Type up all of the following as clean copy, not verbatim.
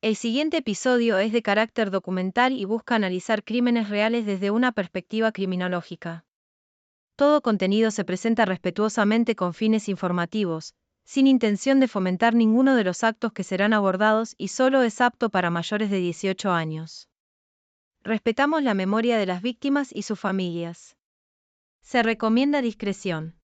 El siguiente episodio es de carácter documental y busca analizar crímenes reales desde una perspectiva criminológica. Todo contenido se presenta respetuosamente con fines informativos, sin intención de fomentar ninguno de los actos que serán abordados y solo es apto para mayores de 18 años. Respetamos la memoria de las víctimas y sus familias. Se recomienda discreción.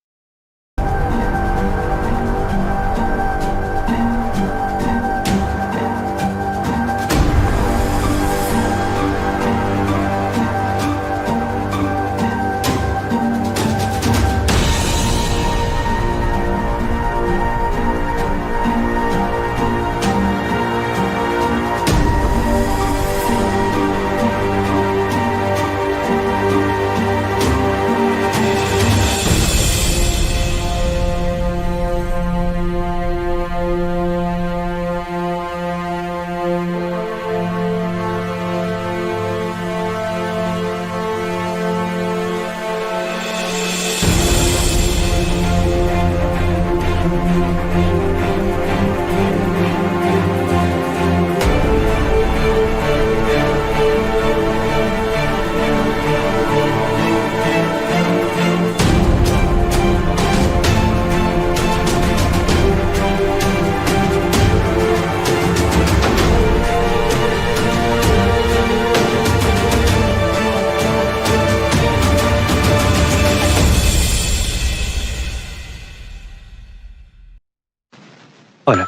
Hola,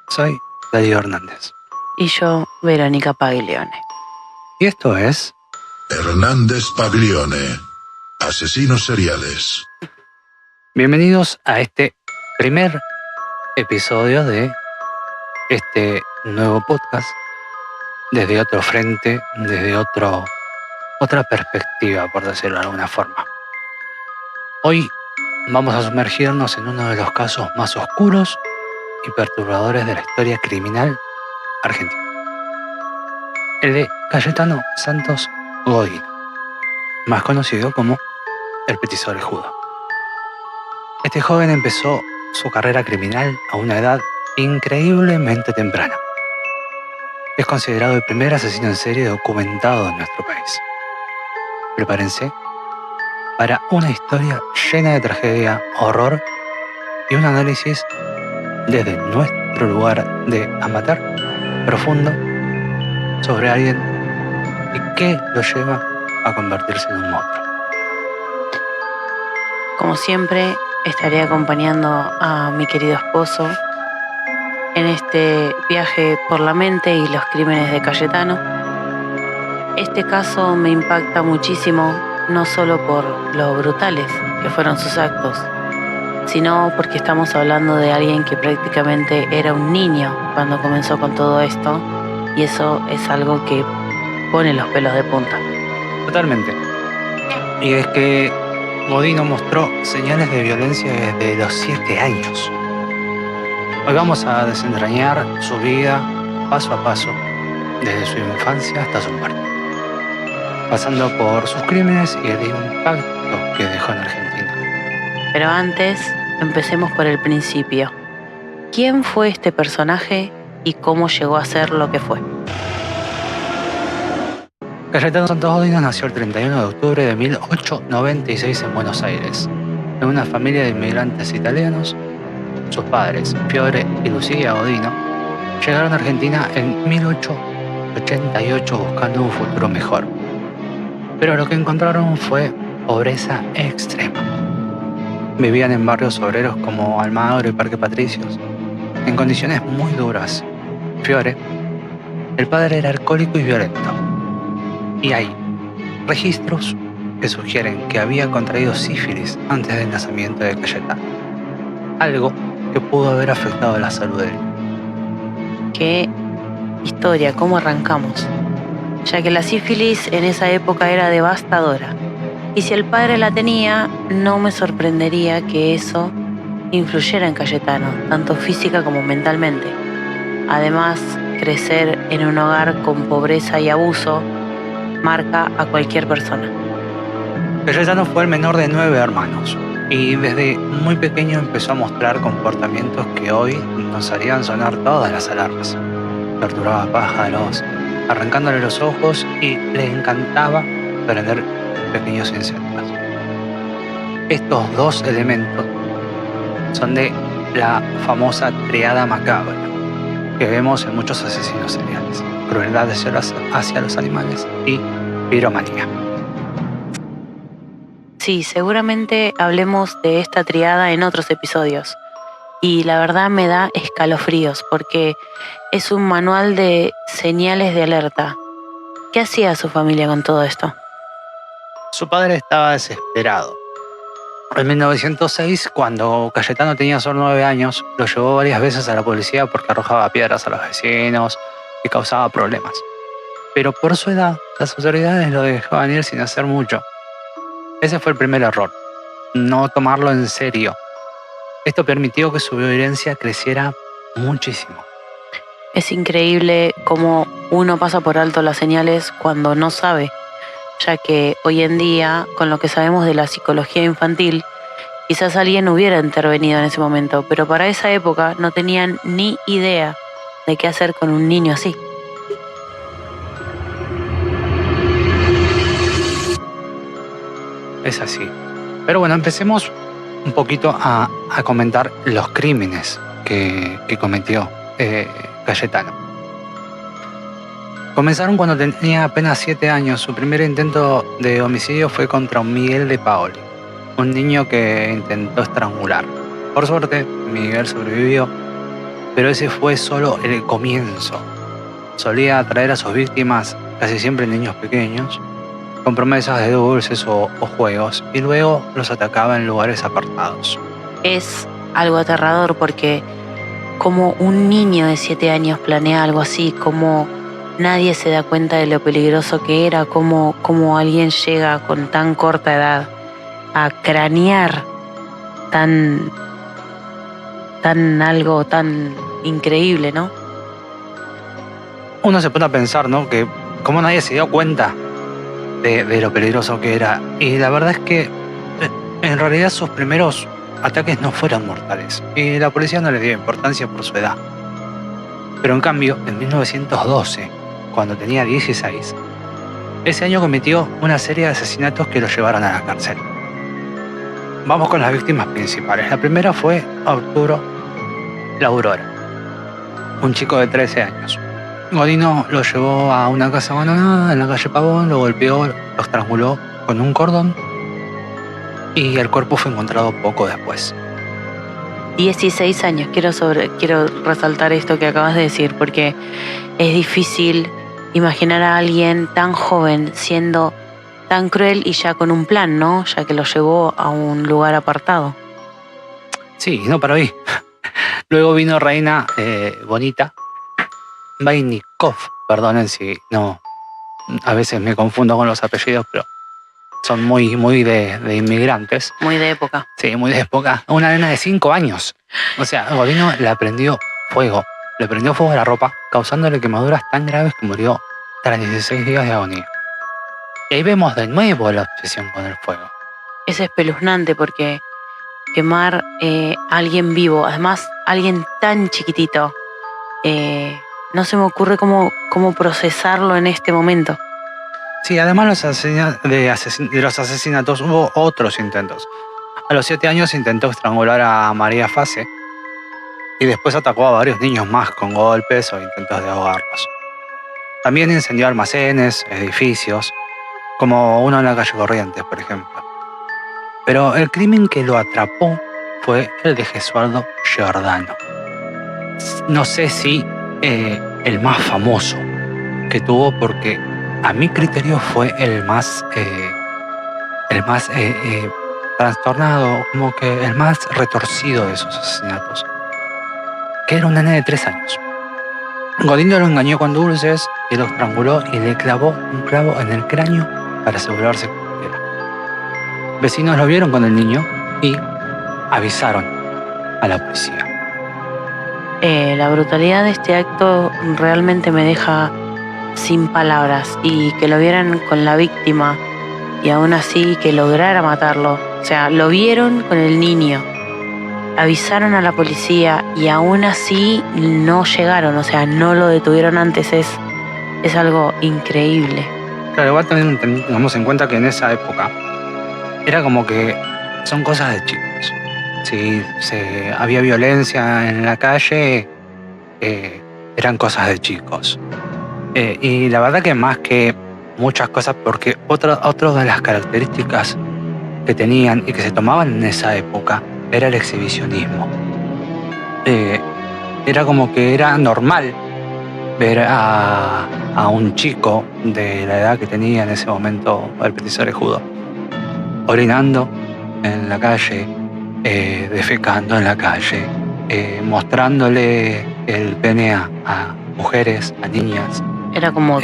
soy Darío Hernández. Y yo, Verónica Paglione. Y esto es Hernández Paglione, asesinos seriales. Bienvenidos a este primer episodio de este nuevo podcast, desde otro frente, desde otra perspectiva, por decirlo de alguna forma. Hoy vamos a sumergirnos en uno de los casos más oscuros y perturbadores de la historia criminal argentina. El de Cayetano Santos Godino, más conocido como el Petiso Orejudo. Este joven empezó su carrera criminal a una edad increíblemente temprana. Es considerado el primer asesino en serie documentado en nuestro país. Prepárense para una historia llena de tragedia, horror y un análisis desde nuestro lugar de amateur profundo sobre alguien y qué lo lleva a convertirse en un monstruo. Como siempre, estaré acompañando a mi querido esposo en este viaje por la mente y los crímenes de Cayetano. Este caso me impacta muchísimo, no solo por lo brutales que fueron sus actos, sino porque estamos hablando de alguien que prácticamente era un niño cuando comenzó con todo esto, y eso es algo que pone los pelos de punta. Totalmente. Y es que Godino mostró señales de violencia desde los 7 años. Hoy vamos a desentrañar su vida paso a paso, desde su infancia hasta su muerte, pasando por sus crímenes y el impacto que dejó en Argentina. Pero antes, empecemos por el principio. ¿Quién fue este personaje y cómo llegó a ser lo que fue? Cayetano Santos Godino nació el 31 de octubre de 1896 en Buenos Aires, en una familia de inmigrantes italianos. Sus padres, Fiore y Lucía Godino, llegaron a Argentina en 1888 buscando un futuro mejor. Pero lo que encontraron fue pobreza extrema. Vivían en barrios obreros como Almagro y Parque Patricios, en condiciones muy duras. Fiore, el padre, era alcohólico y violento. Y hay registros que sugieren que había contraído sífilis antes del nacimiento de Cayetano, algo que pudo haber afectado la salud de él. ¿Qué historia? ¿Cómo arrancamos? Ya que la sífilis en esa época era devastadora. Y si el padre la tenía, no me sorprendería que eso influyera en Cayetano, tanto física como mentalmente. Además, crecer en un hogar con pobreza y abuso marca a cualquier persona. Cayetano fue el menor de 9 hermanos y desde muy pequeño empezó a mostrar comportamientos que hoy nos harían sonar todas las alarmas. torturaba pájaros, arrancándole los ojos y le encantaba prender pequeños insectos. Estos dos elementos son de la famosa triada macabra que vemos en muchos asesinos seriales: crueldad hacia los animales y piromanía. Sí, seguramente hablemos de esta triada en otros episodios. Y la verdad me da escalofríos porque es un manual de señales de alerta. ¿Qué hacía su familia con todo esto? Su padre estaba desesperado. En 1906, cuando Cayetano tenía solo 9 años, lo llevó varias veces a la policía porque arrojaba piedras a los vecinos y causaba problemas. Pero por su edad, las autoridades lo dejaban ir sin hacer mucho. Ese fue el primer error, no tomarlo en serio. Esto permitió que su violencia creciera muchísimo. Es increíble cómo uno pasa por alto las señales cuando no sabe, ya que hoy en día, con lo que sabemos de la psicología infantil, quizás alguien hubiera intervenido en ese momento, pero para esa época no tenían ni idea de qué hacer con un niño así. Es así. Pero bueno, empecemos un poquito a comentar los crímenes que cometió Cayetano. Comenzaron cuando tenía apenas 7 años. Su primer intento de homicidio fue contra Miguel de Paoli, un niño que intentó estrangular. Por suerte, Miguel sobrevivió, pero ese fue solo el comienzo. Solía atraer a sus víctimas, casi siempre niños pequeños, con promesas de dulces o juegos, y luego los atacaba en lugares apartados. Es algo aterrador porque como un niño de 7 años planea algo así, como nadie se da cuenta de lo peligroso que era, como alguien llega con tan corta edad a cranear algo tan increíble, ¿no? Uno se pone a pensar, ¿no?, que cómo nadie se dio cuenta de lo peligroso que era. Y la verdad es que en realidad sus primeros ataques no fueron mortales y la policía no le dio importancia por su edad. Pero en cambio, en 1912, cuando tenía 16, ese año cometió una serie de asesinatos que lo llevaron a la cárcel. Vamos con las víctimas principales. La primera fue Arturo La Aurora, un chico de 13 años. Godino lo llevó a una casa abandonada en la calle Pavón, lo golpeó, lo estranguló con un cordón y el cuerpo fue encontrado poco después. 16 años, quiero resaltar esto que acabas de decir, porque es difícil imaginar a alguien tan joven siendo tan cruel y ya con un plan, ¿no? Ya que lo llevó a un lugar apartado. Sí, no paró ahí. Luego vino Reina Bonita Vainikov, perdonen si no, a veces me confundo con los apellidos, pero son muy de inmigrantes. Muy de época. Sí, muy de época. Una nena de 5 años. O sea, Godino le prendió fuego a la ropa, causándole quemaduras tan graves que murió tras 16 días de agonía. Y ahí vemos de nuevo la obsesión con el fuego. Es espeluznante porque quemar a alguien vivo, además alguien tan chiquitito, no se me ocurre cómo procesarlo en este momento. Sí, además de los asesinatos hubo otros intentos. A los 7 años intentó estrangular a María Fase y después atacó a varios niños más con golpes o intentos de ahogarlos. También incendió almacenes, edificios, como uno en la calle Corrientes, por ejemplo. Pero el crimen que lo atrapó fue el de Gesualdo Giordano. No sé si el más famoso que tuvo, porque a mi criterio fue el más trastornado, como que el más retorcido de esos asesinatos, que era un nene de 3 años. Godino lo engañó con dulces y lo estranguló y le clavó un clavo en el cráneo para asegurarse que muriera. Vecinos lo vieron con el niño y avisaron a la policía. La brutalidad de este acto realmente me deja sin palabras, y que lo vieran con la víctima y aún así que lograra matarlo. O sea, lo vieron con el niño avisaron a la policía y aún así no llegaron, o sea, no lo detuvieron antes, es algo increíble. Claro, igual también tengamos en cuenta que en esa época era como que son cosas de chicos. Si había violencia en la calle, eran cosas de chicos. Y la verdad que más que muchas cosas, porque otra de las características que tenían y que se tomaban en esa época era el exhibicionismo. Era como que era normal ver a un chico de la edad que tenía en ese momento el Petit Orejudo orinando en la calle, defecando en la calle, mostrándole el pene a mujeres, a niñas. Era como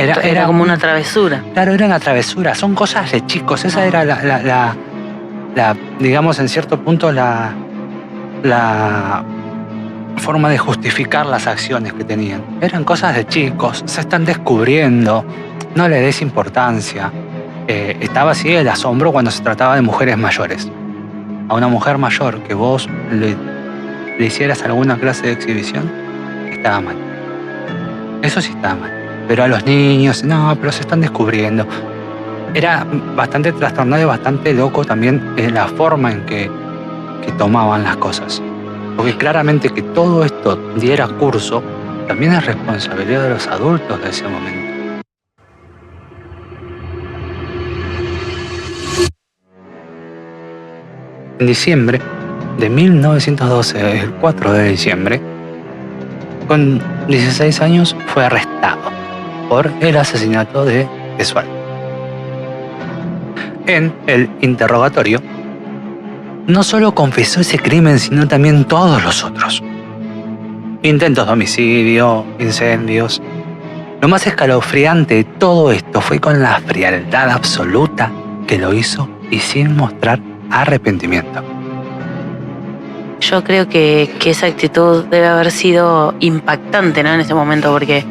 una travesura. Claro, era una travesura, son cosas de chicos. Esa era la digamos, en cierto punto, la forma de justificar las acciones que tenían. Eran cosas de chicos, se están descubriendo, no le des importancia. Estaba así el asombro cuando se trataba de mujeres mayores. A una mujer mayor que vos le hicieras alguna clase de exhibición, estaba mal. Eso sí estaba mal. Pero a los niños, no, pero se están descubriendo. Era bastante trastornado y bastante loco también la forma en que tomaban las cosas. Porque claramente que todo esto diera curso también es responsabilidad de los adultos de ese momento. En diciembre de 1912, el 4 de diciembre, con 16 años fue arrestado por el asesinato de Gesualdo. En el interrogatorio, no solo confesó ese crimen, sino también todos los otros. Intentos de homicidio, incendios. Lo más escalofriante de todo esto fue con la frialdad absoluta que lo hizo y sin mostrar arrepentimiento. Yo creo que esa actitud debe haber sido impactante, ¿no? En ese momento, porque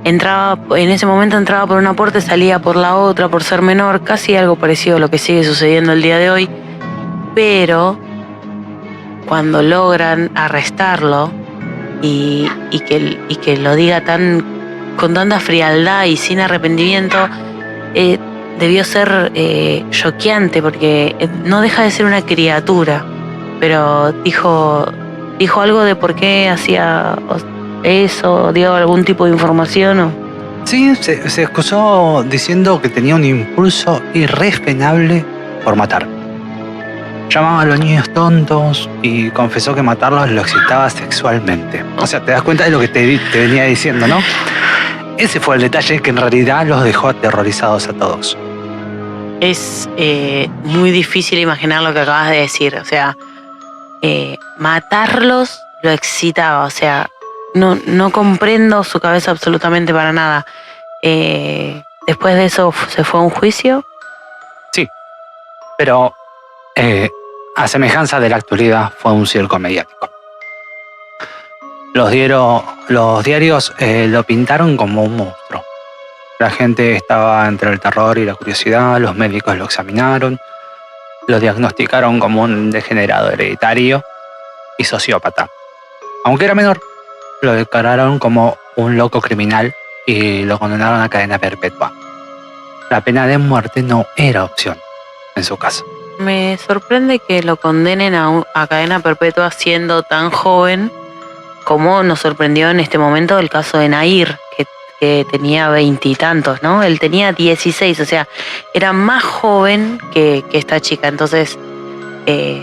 entraba por una puerta y salía por la otra por ser menor, casi algo parecido a lo que sigue sucediendo el día de hoy. Pero cuando logran arrestarlo y que lo diga con tanta frialdad y sin arrepentimiento, debió ser choqueante, porque no deja de ser una criatura, pero dijo algo de por qué hacía eso, dio algún tipo de información, ¿o? Sí, se excusó diciendo que tenía un impulso irrefrenable por matar. Llamaba a los niños tontos y confesó que matarlos lo excitaba sexualmente. O sea, te das cuenta de lo que te venía diciendo, ¿no? Ese fue el detalle que en realidad los dejó aterrorizados a todos. Es muy difícil imaginar lo que acabas de decir. O sea, matarlos lo excitaba. O sea, no comprendo su cabeza absolutamente para nada. Después de eso, ¿se fue a un juicio? Sí, pero a semejanza de la actualidad, fue un circo mediático. Los diarios lo pintaron como un monstruo. La gente estaba entre el terror y la curiosidad, los médicos lo examinaron, lo diagnosticaron como un degenerado hereditario y sociópata. Aunque era menor, lo declararon como un loco criminal y lo condenaron a cadena perpetua. La pena de muerte no era opción en su caso. Me sorprende que lo condenen a cadena perpetua siendo tan joven, como nos sorprendió en este momento el caso de Nair, que tenía 20 y tantos, ¿no? Él tenía 16, o sea, era más joven que esta chica. Entonces,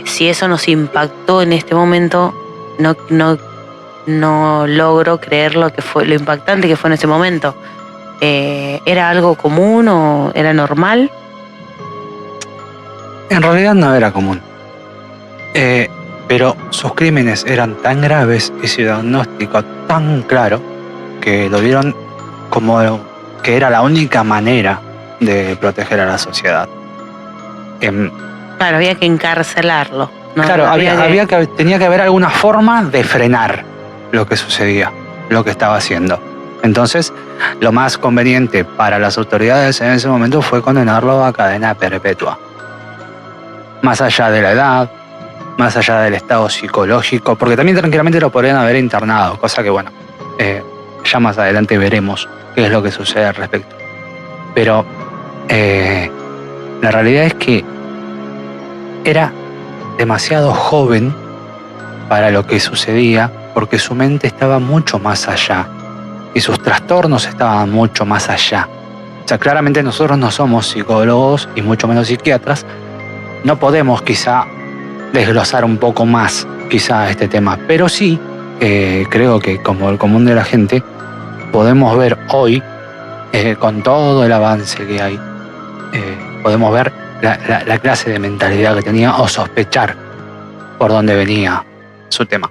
si eso nos impactó en este momento, no logro creer lo impactante que fue en ese momento. ¿Era algo común o era normal? En realidad no era común. Pero sus crímenes eran tan graves y su diagnóstico tan claro que lo vieron como que era la única manera de proteger a la sociedad. Claro, había que encarcelarlo, ¿no? Claro, tenía que haber alguna forma de frenar lo que sucedía, lo que estaba haciendo. Entonces, lo más conveniente para las autoridades en ese momento fue condenarlo a cadena perpetua. Más allá de la edad, más allá del estado psicológico, porque también tranquilamente lo podrían haber internado, cosa que bueno, ya más adelante veremos qué es lo que sucede al respecto. Pero la realidad es que era demasiado joven para lo que sucedía, porque su mente estaba mucho más allá y sus trastornos estaban mucho más allá. O sea, claramente nosotros no somos psicólogos y mucho menos psiquiatras, no podemos quizá desglosar un poco más quizá este tema, pero sí creo que como el común de la gente podemos ver hoy, con todo el avance que hay, podemos ver la clase de mentalidad que tenía o sospechar por dónde venía su tema.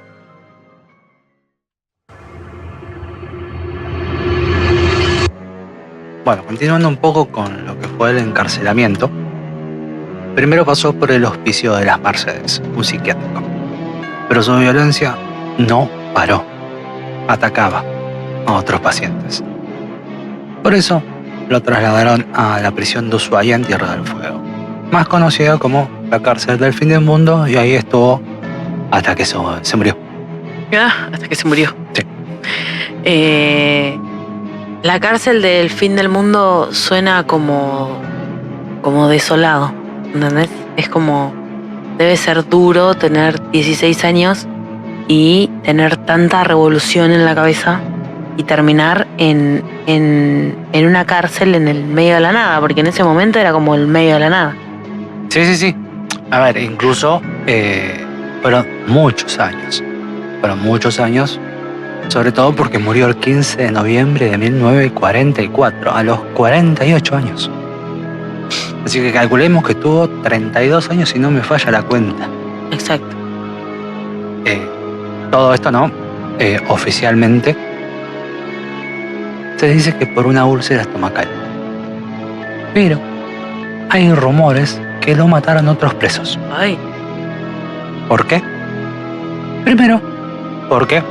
Bueno, continuando un poco con lo que fue el encarcelamiento, primero pasó por el hospicio de las Mercedes, un psiquiátrico, pero su violencia no paró, atacaba a otros pacientes. Por eso lo trasladaron a la prisión de Ushuaia en Tierra del Fuego, más conocida como la cárcel del fin del mundo, y ahí estuvo hasta que se murió. Hasta que se murió. Sí. La cárcel del fin del mundo suena como desolado, ¿entendés? Es como, debe ser duro tener 16 años y tener tanta revolución en la cabeza y terminar en una cárcel en el medio de la nada, porque en ese momento era como el medio de la nada. Sí. A ver, incluso fueron muchos años, sobre todo porque murió el 15 de noviembre de 1944, a los 48 años. Así que calculemos que tuvo 32 años si no me falla la cuenta. Exacto. Todo esto no, oficialmente, se dice que por una úlcera estomacal. Pero hay rumores que lo mataron otros presos. Ay. ¿Por qué? Primero, porque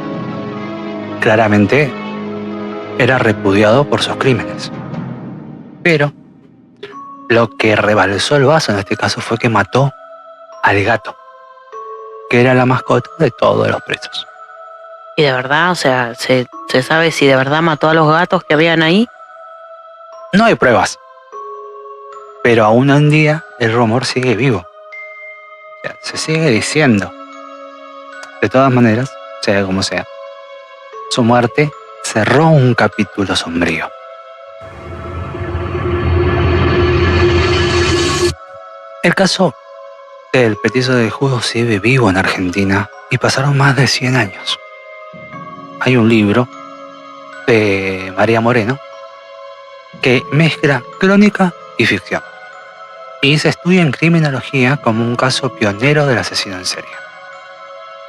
claramente era repudiado por sus crímenes. Pero lo que rebalsó el vaso en este caso fue que mató al gato, que era la mascota de todos los presos. Y de verdad, o sea, ¿se sabe si de verdad mató a los gatos que habían ahí? No hay pruebas, pero aún en día el rumor sigue vivo. O sea, se sigue diciendo. De todas maneras, sea como sea, su muerte cerró un capítulo sombrío. El caso del petiso de jugo sigue vivo en Argentina y pasaron más de 100 años. Hay un libro de María Moreno que mezcla crónica y ficción y se estudia en criminología como un caso pionero del asesino en serie.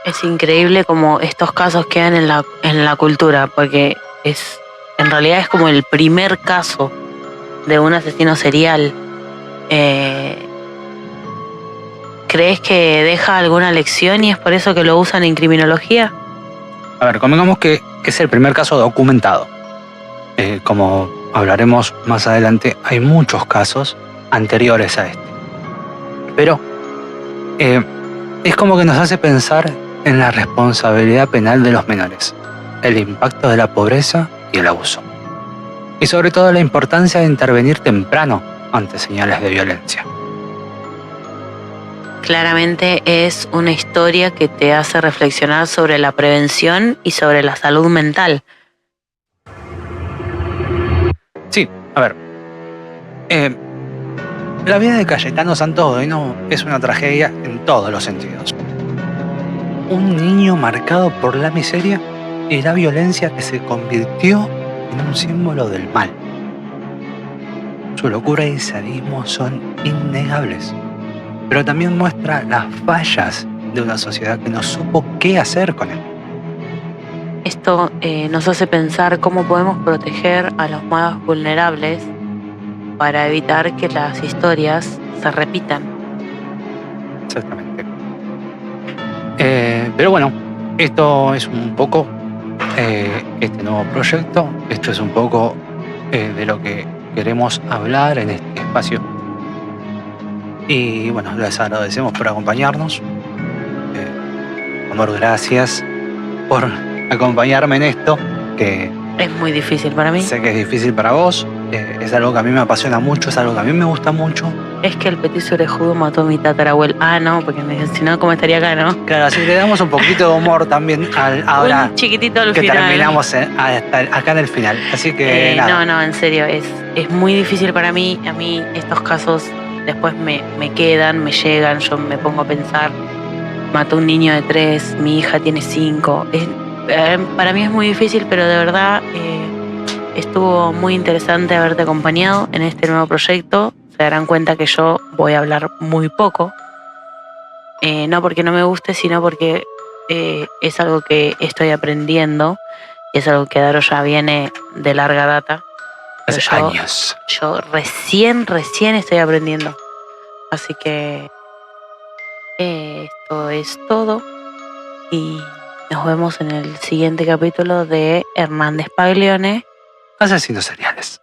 Es increíble como estos casos quedan en la cultura, porque en realidad es como el primer caso de un asesino serial. ¿Crees que deja alguna lección y es por eso que lo usan en criminología? A ver, convengamos que es el primer caso documentado. Como hablaremos más adelante, hay muchos casos anteriores a este. Pero es como que nos hace pensar en la responsabilidad penal de los menores, el impacto de la pobreza y el abuso. Y sobre todo la importancia de intervenir temprano ante señales de violencia. Claramente es una historia que te hace reflexionar sobre la prevención y sobre la salud mental. Sí, a ver. La vida de Cayetano Santos Godino es una tragedia en todos los sentidos. Un niño marcado por la miseria y la violencia que se convirtió en un símbolo del mal. Su locura y sadismo son innegables, pero también muestra las fallas de una sociedad que no supo qué hacer con él. Esto nos hace pensar cómo podemos proteger a los más vulnerables para evitar que las historias se repitan. Exactamente. Pero bueno, esto es un poco este nuevo proyecto. Esto es un poco de lo que queremos hablar en este espacio. Y bueno, les agradecemos por acompañarnos. Amor, gracias por acompañarme en esto, que Es muy difícil para mí. sé que es difícil para vos. Es algo que a mí me apasiona mucho, es algo que a mí me gusta mucho. Es que el petiso orejudo mató a mi tatarabuelo. Ah, no, porque si no, ¿cómo estaría acá, no? Claro, así que le damos un poquito de humor también ahora Un chiquitito al que final. terminamos acá en el final. Así que nada. No, en serio, es muy difícil para mí. A mí estos casos después me quedan, me llegan, yo me pongo a pensar, mató un niño de 3, mi hija tiene 5. Para mí es muy difícil, pero de verdad estuvo muy interesante haberte acompañado en este nuevo proyecto. Se darán cuenta que yo voy a hablar muy poco. No porque no me guste, sino porque es algo que estoy aprendiendo. Y es algo que Daro ya viene de larga data. Hace Pero años. yo recién estoy aprendiendo. Así que esto es todo. Y nos vemos en el siguiente capítulo de Hernández Paglione. Asesinos seriales.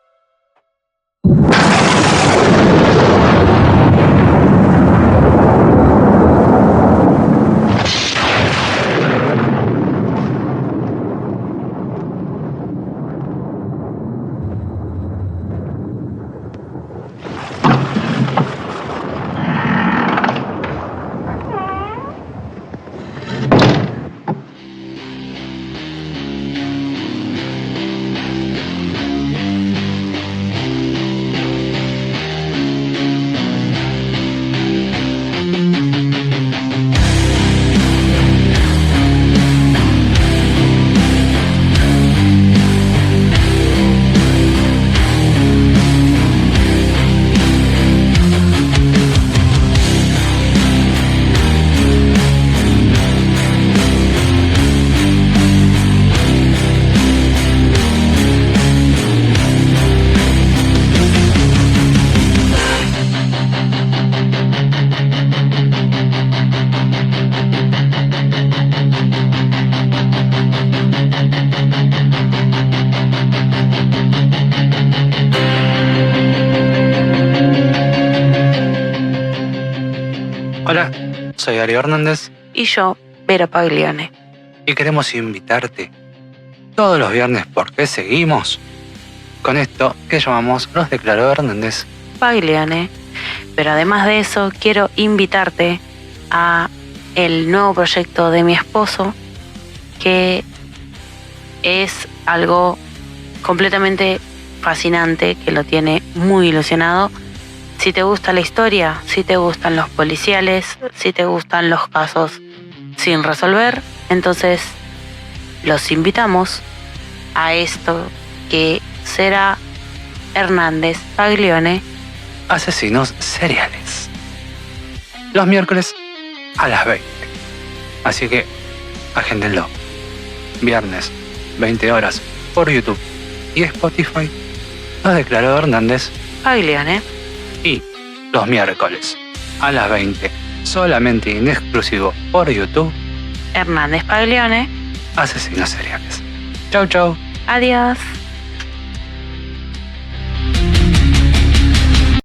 Hola, soy Darío Hernández Y yo, Vera Paglione. y queremos invitarte todos los viernes porque seguimos con esto que llamamos Los Declaró Hernández. Paglione. Pero además de eso, quiero invitarte a el nuevo proyecto de mi esposo, que es algo completamente fascinante, que lo tiene muy ilusionado. Si te gusta la historia, si te gustan los policiales, si te gustan los casos sin resolver, entonces los invitamos a esto que será Hernández Paglione. Asesinos seriales. Los miércoles a las 20. Así que agéndenlo. Viernes, 20 horas, por YouTube y Spotify. Los Declaró Hernández. Paglione. Y los miércoles a las 20, solamente y en exclusivo por YouTube, Hernández Paglione. Asesinos seriales. Chau, chau. Adiós.